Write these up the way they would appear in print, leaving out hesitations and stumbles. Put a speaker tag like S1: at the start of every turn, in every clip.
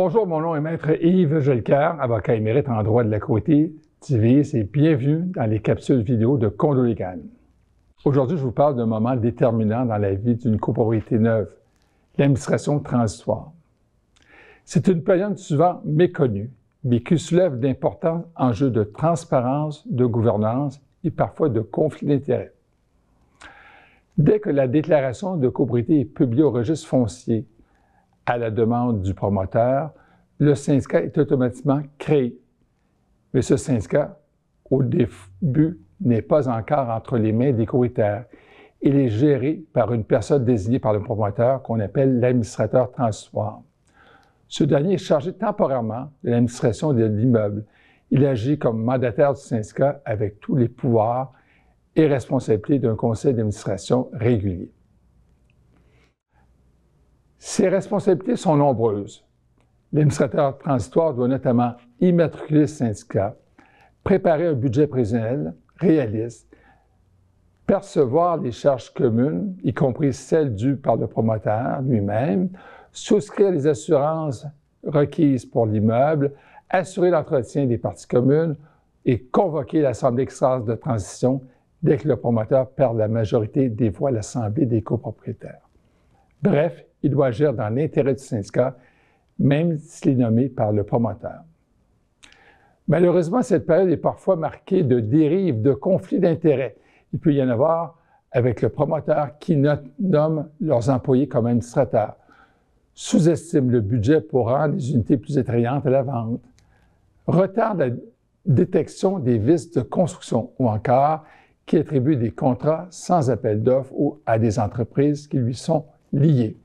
S1: Bonjour, mon nom est Maître Yves Jelker, avocat émérite en droit de la Côté Divis et bienvenue dans les capsules vidéo de Condo Légal. Aujourd'hui, je vous parle d'un moment déterminant dans la vie d'une copropriété neuve, l'administration transitoire. C'est une période souvent méconnue, mais qui soulève d'importants enjeux de transparence, de gouvernance et parfois de conflit d'intérêts. Dès que la déclaration de copropriété est publiée au registre foncier, à la demande du promoteur, le syndicat est automatiquement créé. Mais ce syndicat, au début, n'est pas encore entre les mains des copropriétaires. Il est géré par une personne désignée par le promoteur qu'on appelle l'administrateur transitoire. Ce dernier est chargé temporairement de l'administration de l'immeuble. Il agit comme mandataire du syndicat avec tous les pouvoirs et responsabilités d'un conseil d'administration régulier. Ses responsabilités sont nombreuses. L'administrateur transitoire doit notamment immatriculer le syndicat, préparer un budget prévisionnel réaliste, percevoir les charges communes, y compris celles dues par le promoteur lui-même, souscrire les assurances requises pour l'immeuble, assurer l'entretien des parties communes et convoquer l'Assemblée extraordinaire de transition dès que le promoteur perd la majorité des voix à l'Assemblée des copropriétaires. Bref, il doit agir dans l'intérêt du syndicat, même s'il est nommé par le promoteur. Malheureusement, cette période est parfois marquée de dérives, de conflits d'intérêts. Il peut y en avoir avec le promoteur qui nomme leurs employés comme administrateurs, sous-estime le budget pour rendre les unités plus attrayantes à la vente, retarde la détection des vices de construction ou encore qui attribue des contrats sans appel d'offres ou à des entreprises qui lui sont liées.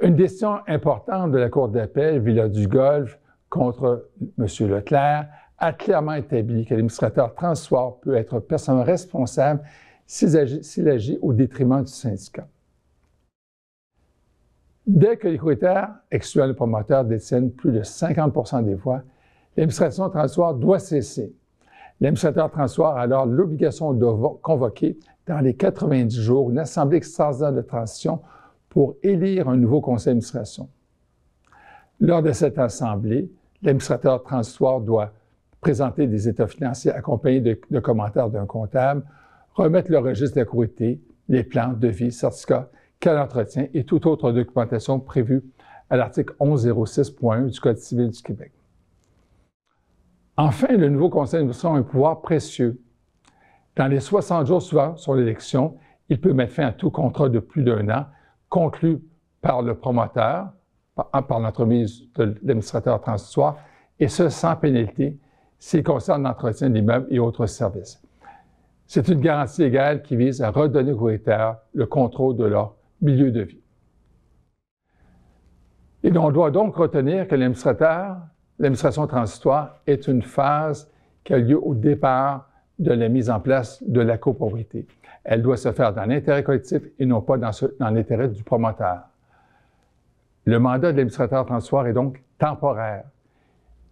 S1: Une décision importante de la Cour d'appel Villa du Golfe contre M. Leclerc a clairement établi que l'administrateur transitoire peut être personnellement responsable s'il agit au détriment du syndicat. Dès que les copropriétaires, excluant le promoteur, détiennent plus de 50% des voix, l'administration transitoire doit cesser. L'administrateur transitoire a alors l'obligation de convoquer dans les 90 jours une assemblée extraordinaire de transition pour élire un nouveau conseil d'administration. Lors de cette assemblée, l'administrateur transitoire doit présenter des états financiers accompagnés de commentaires d'un comptable, remettre le registre de la copropriété, les plans, devis, certificats, cas d'entretien et toute autre documentation prévue à l'article 1106.1 du Code civil du Québec. Enfin, le nouveau conseil d'administration a un pouvoir précieux. Dans les 60 jours suivants sur l'élection, il peut mettre fin à tout contrat de plus d'1 an conclu par le promoteur, par l'entremise de l'administrateur transitoire, et ce, sans pénalité, s'il concerne l'entretien de l'immeuble et autres services. C'est une garantie légale qui vise à redonner aux propriétaires le contrôle de leur milieu de vie. Et on doit donc retenir que l'administration transitoire est une phase qui a lieu au départ de la mise en place de la copropriété. Elle doit se faire dans l'intérêt collectif et non pas dans l'intérêt du promoteur. Le mandat de l'administrateur transitoire est donc temporaire.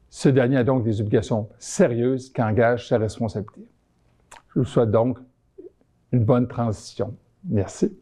S1: Ce dernier a donc des obligations sérieuses qui engagent sa responsabilité. Je vous souhaite donc une bonne transition. Merci.